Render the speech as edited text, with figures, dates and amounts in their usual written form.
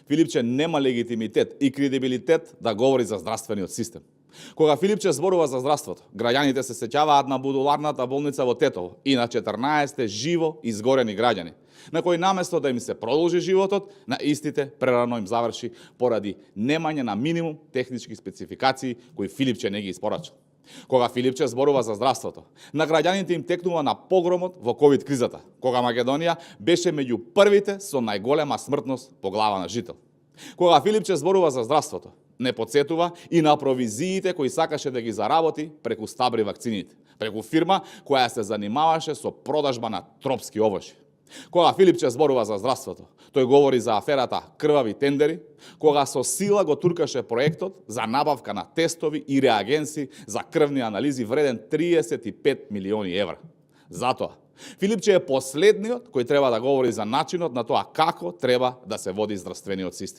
Филипче нема легитимитет и кредибилитет да говори за здравствениот систем. Кога Филипче зборува за здравството, граѓаните се сеќаваат на будуларната болница во Тетово и на 14 живо изгорени граѓани, на кои наместо да им се продолжи животот, на истите прерано им заврши поради немање на минимум технички спецификации кои Филипче не ги испорачал. Кога Филипче зборува за здравството, на граѓаните им текнува на погромот во ковид кризата, кога Македонија беше меѓу првите со најголема смртност по глава на жител. Кога Филипче зборува за здравството, не подсетува и на провизиите кои сакаше да ги заработи преку Стабри вакцините, преку фирма која се занимаваше со продажба на тропски овошје. Кога Филипче зборува за здравството, тој говори за аферата крвави тендери, кога со сила го туркаше проектот за набавка на тестови и реагенси за крвни анализи вреден 35 милиони евра. Затоа, Филипче е последниот кој треба да говори за начинот на тоа како треба да се води здравствениот систем.